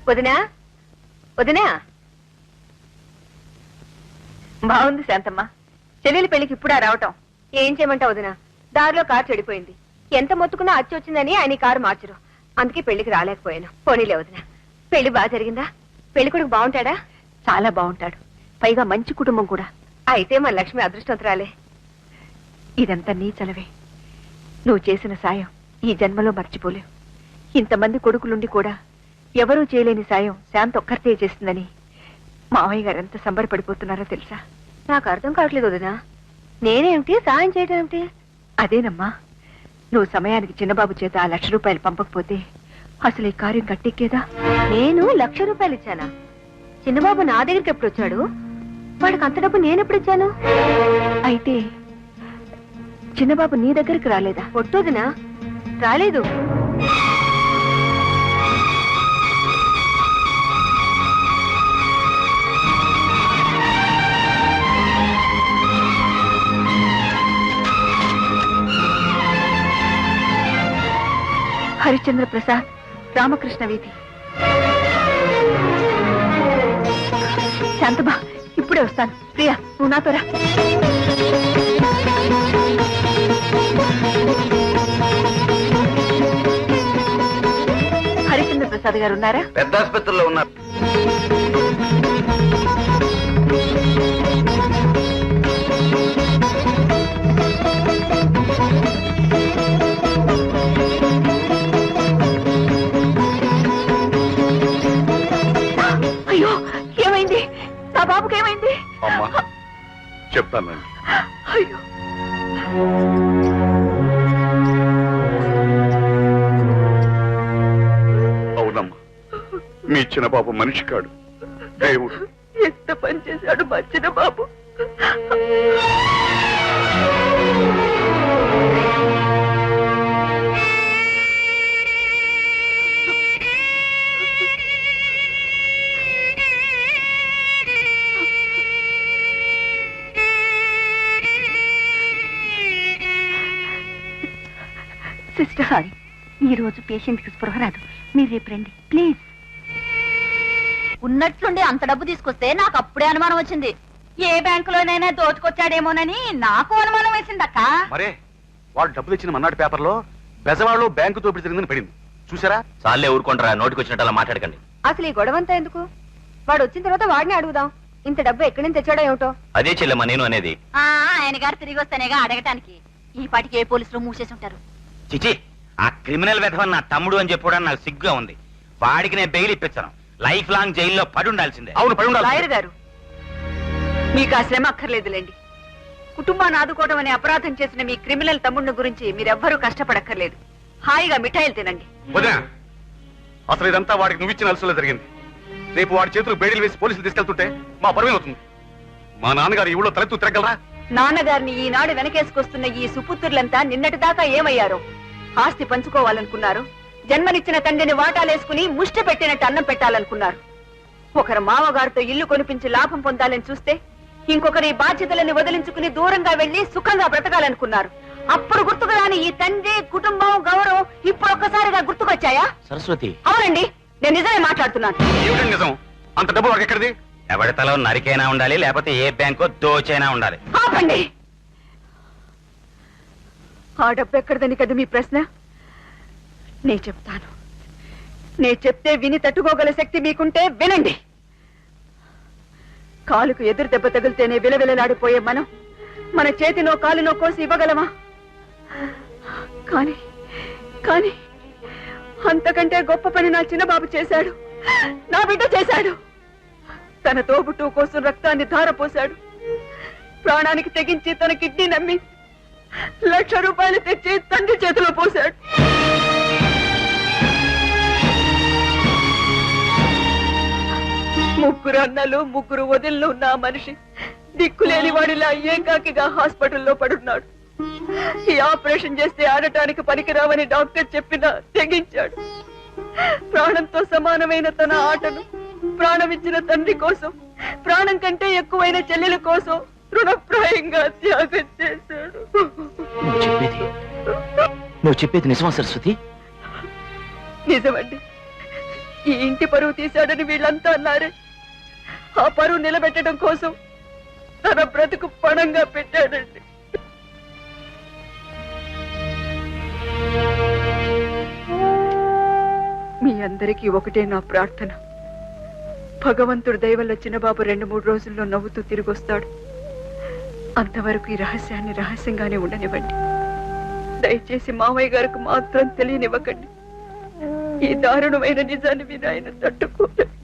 వదినా వదినా. బాగుంది శాంతమ్మ. చెల్లెలి పెళ్లికి ఇప్పుడా రావటం? ఏం చేయమంటావు వదినా, దారిలో కారు చెడిపోయింది. ఎంత మొత్తుకున్నా అచ్చి వచ్చిందని ఆయన కారు మార్చరు. అందుకే పెళ్లికి రాలేకపోయాను. పోనీలే వదినా. పెళ్లి బాగా జరిగిందా? పెళ్లి కొడుకు బాగుంటాడా? చాలా బాగుంటాడు, పైగా మంచి కుటుంబం కూడా. అయితే మన లక్ష్మి అదృష్టవంతురాలే. ఇదంతా నీ చలవే. నువ్వు చేసిన సాయం ఈ జన్మలో మర్చిపోలేవు. ఇంతమంది కొడుకులుండి కూడా ఎవరూ చేయలేని సాయం శాంత ఒక్కరితే చేస్తుందని మావయ్య గారు ఎంత సంబరపడిపోతున్నారో తెలుసా? నాకు అర్థం కావట్లేదు వదినా. నేనేమిటి సాయం చేయడం ఏమిటి? అదేనమ్మా, నువ్వు సమయానికి చిన్నబాబు చేత ఆ 1,00,000 రూపాయలు పంపకపోతే అసలు ఈ కార్యం కట్టెక్కేదా? నేను 1,00,000 రూపాయలు ఇచ్చానా? చిన్నబాబు నా దగ్గరికి ఎప్పుడు వచ్చాడు? వాడికి అంత డబ్బు నేనెప్పుడు ఇచ్చాను? అయితే చిన్నబాబు నీ దగ్గరికి రాలేదా? ఒట్టోదినా, రాలేదు. హరిశ్చంద్ర ప్రసాద్, రామకృష్ణ వీధి. శాంతబా, ఇప్పుడే వస్తాను. ప్రియా, నువ్వు నాతో రా. హరిశ్చంద్ర ప్రసాద్ గారు ఉన్నారా? పెద్ద ఆసుపత్రిలో ఉన్నారు. అయ్యో, ఏమైంది? నా బాబుకి ఏమైంది? అమ్మా చెప్తానండి. అయ్యో, అవునమ్మా, మీ చిన్న బాబు మనిషి కాడు, దేవుడు. ఎంత పని చేశాడు మా చిన్న బాబు. సిస్టర్, సారీ, ఈ రోజు పేషెంట్ కి స్పృహ రాదు. మీరు రేపు రండి ప్లీజ్. ఉన్నట్లుండి అంత డబ్బు తీసుకొస్తే నాకు అప్పుడే అనుమానం వచ్చింది. ఏ బ్యాంకులోనైనా దోచుకొచ్చాడేమోనని నాకు అనుమానం వేసిందక్క. మరే వాడు డబ్బు తెచ్చిన మన్నాడు పేపర్లో బెజవాడలో బ్యాంకు తోపిడి జరిగిందని పడింది, చూసారా? చాలే ఊరుకుంటారా, నోటికి వచ్చినట్టు అలా మాట్లాడకండి. అసలు ఈ గొడవంతా ఎందుకు? వాడు వచ్చిన తర్వాత వాడిని అడుగుదాం. ఇంత డబ్బు ఎక్కడి నుంచి తెచ్చాడో ఏమిటో. అదే చెల్లెమ్మా నేను అనేది. ఆయన గారు తిరిగి వస్తేనేగా అడగటానికి. ఈ పాటికి ఏ పోలీసులు మూసేసి ఉంటారు. చిచి, ఆ క్రిమినల్ వెధవన్ నా తమ్ముడు అని చెప్పడానికి నాకు సిగ్గుగా ఉంది. వాడికి నేను బెయిల్ ఇప్పించను. లైఫ్ లాంగ్ జైల్లో పడి ఉండాల్సిందే. అవును, పడి ఉండాలి. లాయర్ గారు, మీకు ఆ శ్రమ అక్కర్లేదులేండి. కుటుంబాన్ని ఆదుకోవడం అనే అపరాధం చేసిన మీ క్రిమినల్ తమ్ముడిని గురించి మీరెవ్వరూ కష్టపడక్కర్లేదు. హాయిగా మిఠాయిలు తినండి. వదినా, అసలు ఇదంతా వాడికి నువ్వు ఇచ్చిన అలసలో జరిగింది. రేపు వాడి చేతులు బేడీలు వేసి పోలీసులు తీసుకెళ్తుంటే మా పరువు అవుతుంది. మా నాన్నగారు ఈ ఊళ్ళో తలెత్తు తిరగలరా? నాన్నగారిని ఈనాడు వెనకేసుకొస్తున్న ఈ సుపుత్రులంతా నిన్నటిదాకా ఏమయ్యారో? ఆస్తి పంచుకోవాలనుకున్నారు. జన్మనిచ్చిన తండ్రిని వాటాలేసుకుని ముష్టి పెట్టినట్టు అన్నం పెట్టాలనుకున్నారు. ఒకరు మామగారితో ఇల్లు కొనిపించి లాభం పొందాలని చూస్తే ఇంకొకరి బాధ్యతలని వదిలించుకుని దూరంగా వెళ్లి సుఖంగా బ్రతకాలనుకున్నారు. అప్పుడు గుర్తుకు రాని ఈ తండ్రి, కుటుంబం, గౌరవం ఇప్పుడు ఒక్కసారిగా గుర్తుకొచ్చాయా? సరస్వతి, అవునండి, నేను నిజమే మాట్లాడుతున్నాను. ఏమిటండి నిజం? అంత డబ్బు వాడికి ఎక్కడిది? ఎవరి తలో నరికైనా ఉండాలి, లేకపోతే ఏ బ్యాంకో దోచైనా ఉండాలి. ఆపండి. ఆ డబ్బు ఎక్కడదని కదా మీ ప్రశ్న? నేను చెప్తాను. నేను చెప్తే విని తట్టుకోగల శక్తి మీకుంటే వినండి. కాలుకు ఎదురు దెబ్బ తగిలితేనే విలవిలలాడిపోయే మనం మన చేతినో కాలునో కోసి ఇవ్వగలమా? కానీ కానీ అంతకంటే గొప్ప పని నా చిన్నబాబు చేశాడు. నా బిడ్డ చేశాడు. తన తోబుట్టు కోసం రక్తాన్ని ధారపోశాడు. ప్రాణానికి తెగించి తన కిడ్నీ నమ్మి 1,00,000 రూపాయలు తెచ్చి తండ్రి చేతిలో పోశాడు. ముగ్గురు అన్నలు, ముగ్గురు వదిళ్ళు ఉన్న ఆ మనిషి దిక్కులేని వాడిలా ఏకాకిగా హాస్పిటల్లో పడున్నాడు. ఈ ఆపరేషన్ చేస్తే ఆడటానికి పనికిరావని డాక్టర్ చెప్పినా తెగించాడు. ప్రాణంతో సమానమైన తన ఆటను ప్రాణమిచ్చిన తండ్రి కోసం, ప్రాణం కంటే ఎక్కువైన చెల్లెల కోసం రుణప్రాయంగా త్యాగం చేశాడు. నువ్వు చెప్పేది నిజమా సరస్వతి? నిజమండి. ఈ ఇంటి పరువు తీశాడని వీళ్ళంతా అన్నారే, ఆ పరువు నిలబెట్టడం కోసం తన బ్రతుకు పణంగా పెట్టాడండి. మీ అందరికీ ఒకటే నా ప్రార్థన, భగవంతుడు దయ వల్ల చిన్నబాబు 2-3 రోజుల్లో నవ్వుతూ తిరిగొస్తాడు. అంతవరకు ఈ రహస్యాన్ని రహస్యంగానే ఉండనివ్వండి. దయచేసి మామయ్య గారికి మాత్రం తెలియనివ్వకండి. ఈ దారుణమైన నిజాన్ని మీద ఆయన తట్టుకోలేదు.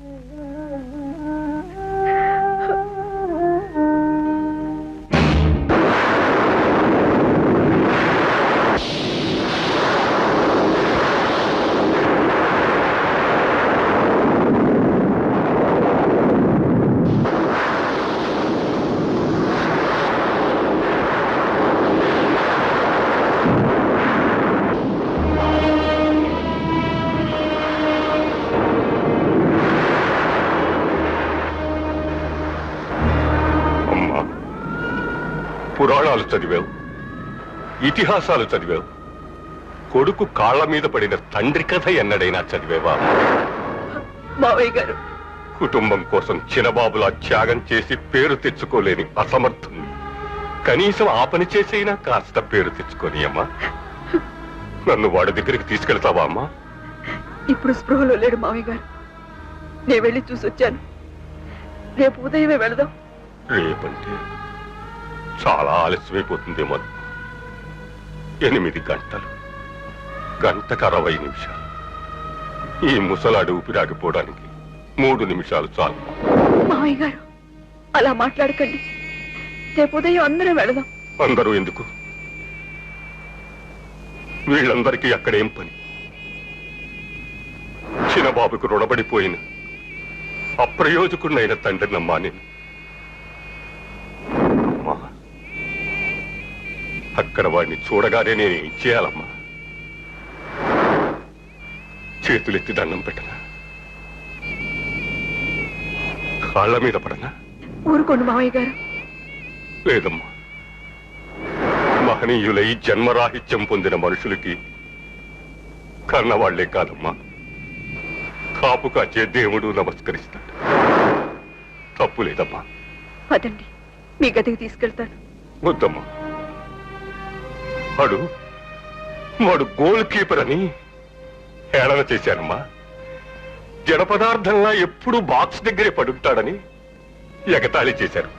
పురాణాలు చదివావు, ఇతిహాసాలు చదివావు, కొడుకు కాళ్ల మీద పడిన తండ్రి కథ ఎన్నడైనా చదివేవా? మావయ్య గారు, కుటుంబం కోసం చిన్నబాబులా త్యాగం చేసి పేరు తెచ్చుకోలేని అసమర్థుని కనీసం ఆ పని చేసైనా కాస్త పేరు తెచ్చుకొని అమ్మా. నన్ను వాడి దగ్గరికి తీసుకెళ్తావా అమ్మా? ఇప్పుడు స్పృహలో లేడు మావయ్య గారు. నేను వెళ్ళి చూసొచ్చాను. రేపు ఉదయమే వెళదాం. రేపంటే చాలా ఆలస్యమైపోతుందేమో. 8 గంటలు, గంటకు 60 నిమిషాలు. ఈ ముసలాడు ఊపిరాగిపోవడానికి 3 నిమిషాలు చాలు. మావయ్య గారు, అలా మాట్లాడకండి. రేపు ఉదయం అందరం వెళదాం. అందరూ ఎందుకు? వీళ్ళందరికీ అక్కడేం పని? చిన్నబాబుకు రుణపడిపోయిన అప్రయోజకుడినైన తండ్రినమ్మా నేను. అమ్మా, అక్కడ వాడిని చూడగానే నేను ఏం చేయాలమ్మా? చేతులెత్తి దండం పెట్టనా? కాళ్ల మీద పడనా? ఊరుకోండి మావయ్య గారు. లేదమ్మా, మహనీయులై జన్మరాహిత్యం పొందిన మనుషులకి కన్నవాళ్లే కాదమ్మా, కాపు కాచే దేవుడు నమస్కరిస్తాడు. తప్పు లేదమ్మా. పదండి, మీ గదికి తీసుకెళ్తాను. వద్దమ్మా, వాడు గోల్ కీపర్ అని హేళన చేశానమ్మా. జడ పదార్థంలా ఎప్పుడూ బాక్స్ దగ్గరే పడుంటాడని ఎగతాళి చేశారు.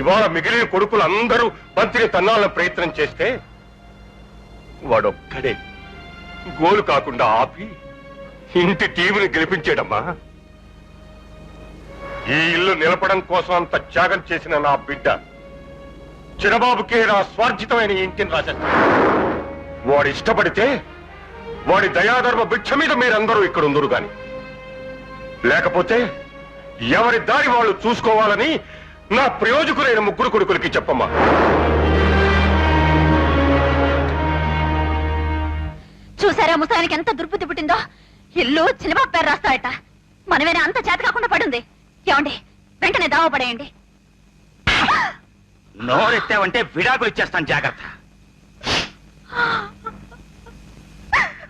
ఇవాళ మిగిలిన కొడుకులందరూ మంత్రి తన్నాల ప్రయత్నం చేస్తే వాడొక్కడే గోలు కాకుండా ఆపి ఇంటి టీముని గెలిపించాడమ్మా. ఈ ఇల్లు నిలపడం కోసం అంత త్యాగం చేసిన నా బిడ్డ చిన్నబాబుకే నా స్వార్జితమైన ఇంటిని రాసేస్తాడు. వాడు ఇష్టపడితే వాడి దయాధర్మ భిక్ష మీద మీరందరూ ఇక్కడ ఉందరు గాని, లేకపోతే ఎవరి దారి వాళ్ళు చూసుకోవాలని నా ప్రయోజకులైన 3 కొడుకులకి చెప్పమ్మా. చూసారా ముసానికి ఎంత దుర్బుద్ధి పుట్టిందో? ఇల్లు చిన్నబాబు పేరు రాస్తాడట. మనమేనా అంత చేత కాకుండా పడుంది. ఏమండి, వెంటనే దావా పడేయండి. నోరెత్తావంటే విడాకులు ఇచ్చేస్తాను, జాగ్రత్త.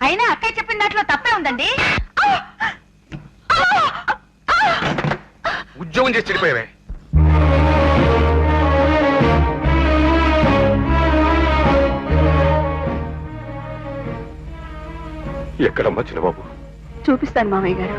అయినా అక్కయ్య చెప్పిన దాంట్లో తప్పే ఉందండి. ఉద్యోగం చేసి చెడిపోయావే. ఎక్కడమ్మా చిన్నబాబు? చూపిస్తాను మామయ్య గారు.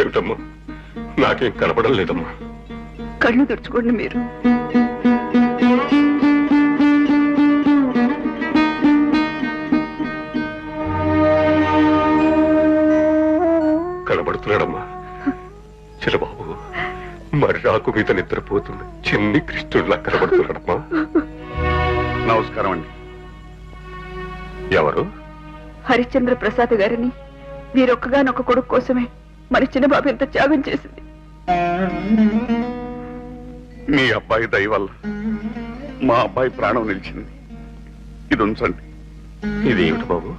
ఏమిటమ్మా, నాకేం కనపడం లేదమ్మా. కళ్ళు తెరుచుకోండి మీరు. కనబడుతున్నాడమ్మా చిన్నబాబు. మర్రాకు మీద నిద్రపోతున్న చిన్ని కృష్ణుడిలా కనబడుతున్నాడమ్మా. నమస్కారం అండి. ఎవరు? హరిశ్చంద్ర ప్రసాద్ గారిని మీరొక్కగానొక్క కొడుకు కోసమే మరి చిన్నబాబు ఎంత త్యాగం చేసింది. మీ అబ్బాయి దయ వల్ల మా అబ్బాయి ప్రాణం నిలిచింది. ఇది ఉంచండి. ఇదేమిటి బాబు?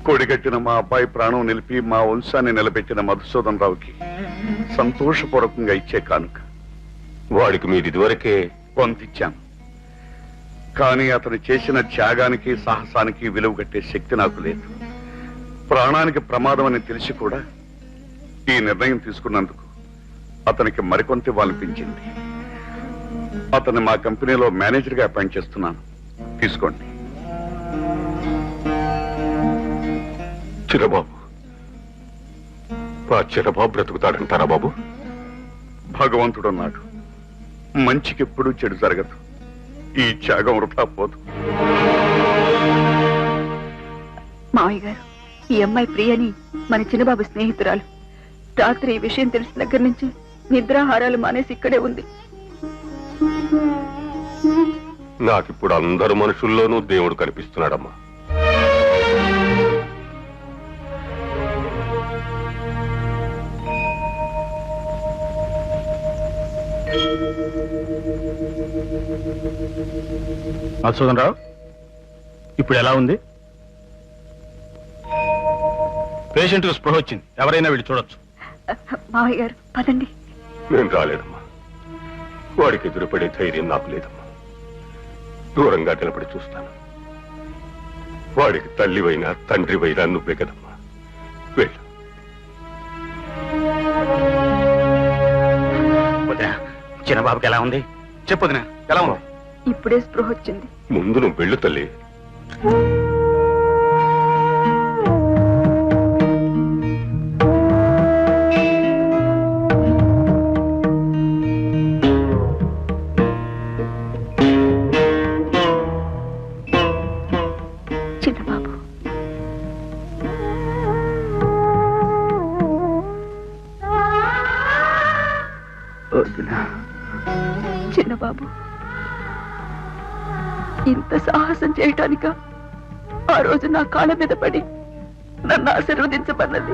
కొడిగట్టిన మా అబ్బాయి ప్రాణం నిలిపి మా వంశాన్ని నిలబెట్టిన మధుసూదన్ రావుకి సంతోషపూర్వకంగా ఇచ్చే కానుక. వాడికి మీరు ఇదివరకే కొంతిచ్చాను, కానీ అతను చేసిన త్యాగానికి సాహసానికి విలువ కట్టే శక్తి నాకు లేదు. ప్రాణానికి ప్రమాదం అని తెలిసి కూడా ఈ నిర్ణయం తీసుకున్నందుకు అతనికి మరికొంత ఇవ్వాలనిపించింది. అతన్ని మా కంపెనీలో మేనేజర్గా అపాయింట్ చేస్తున్నాను. తీసుకోండి. చిరబాబు, ఆ చిరబాబు బ్రతుకుతాడంటారా బాబు? భగవంతుడున్నాడు, మంచికెప్పుడు చెడు జరగదు. ఈ త్యాగం వృథా పోదు. మావయ్య గారు, ఈ అమ్మాయి ప్రియని మన చిన్నబాబు స్నేహితురాలు. రాత్రి ఈ విషయం తెలిసిన దగ్గర నుంచి నిద్రాహారాలు మానేసి ఇక్కడే ఉంది. నాకిప్పుడు అందరు మనుషుల్లోనూ దేవుడు కనిపిస్తున్నాడమ్మా. మధుసూదన్ రావు, ఇప్పుడు ఎలా ఉంది? పేషెంట్ కు స్పృహ వచ్చింది, ఎవరైనా వీళ్ళు చూడొచ్చు. మావయ్య గారు పదండి. నేను రాలేదమ్మా. వాడికి ఎదురుపడే ధైర్యం నాకు లేదమ్మా. దూరంగా నిలబడి చూస్తాను. వాడికి తల్లివైనా తండ్రివైనా నువ్వే కదమ్మా. వెళ్ళు. చిన్నబాబుకి ఎలా ఉంది? చెప్పొదినా, ఎలా ఉంది? ఇప్పుడే స్పృహ వచ్చింది. ముందు నువ్వు వెళ్ళు తల్లి. చిన్నబాబు, చిన్నబాబు, ఇంత సాహసం చేయటానిక ఆ రోజు నా కాళ్ళ మీద పడి నన్ను ఆశీర్వదించమన్నది?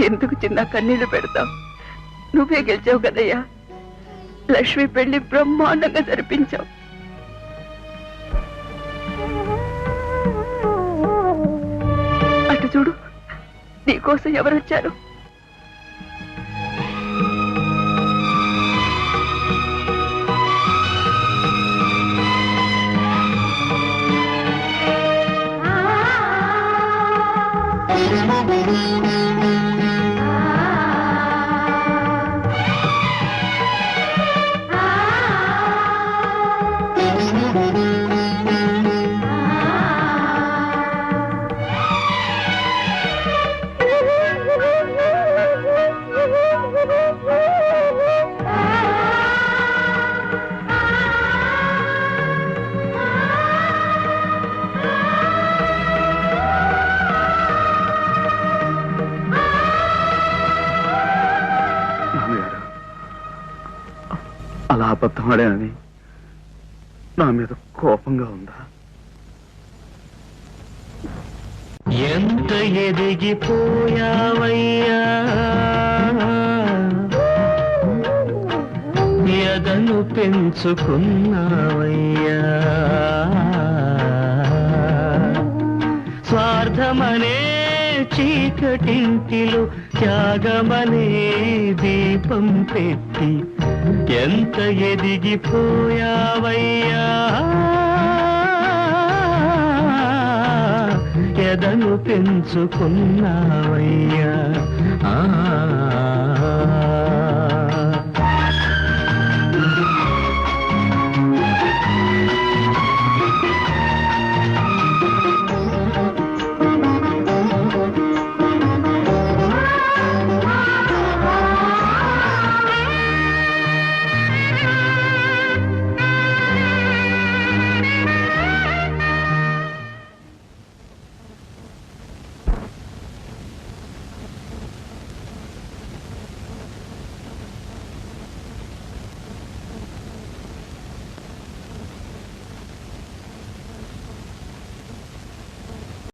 ఎందుకు చిన్న కన్నీళ్లు పెడతావు? నువ్వే గెలిచావు కదయ్యా. లక్ష్మి పెళ్లి బ్రహ్మాండంగా జరిపించావు. అటు చూడు, నీకోసం ఎవరొచ్చారు? అలా అబద్ధమాడానని నా మీద కోపంగా ఉందా? ఎంత ఎదిగిపోయావయ్యా, ఎదను పెంచుకున్నావయ్యా. స్వార్థమనే చీకటింటిలో త్యాగమనే దీపం పెట్టి ఎంత ఎదిగిపోయావయ్యా, ఎదను పెంచుకున్నావయ్యా.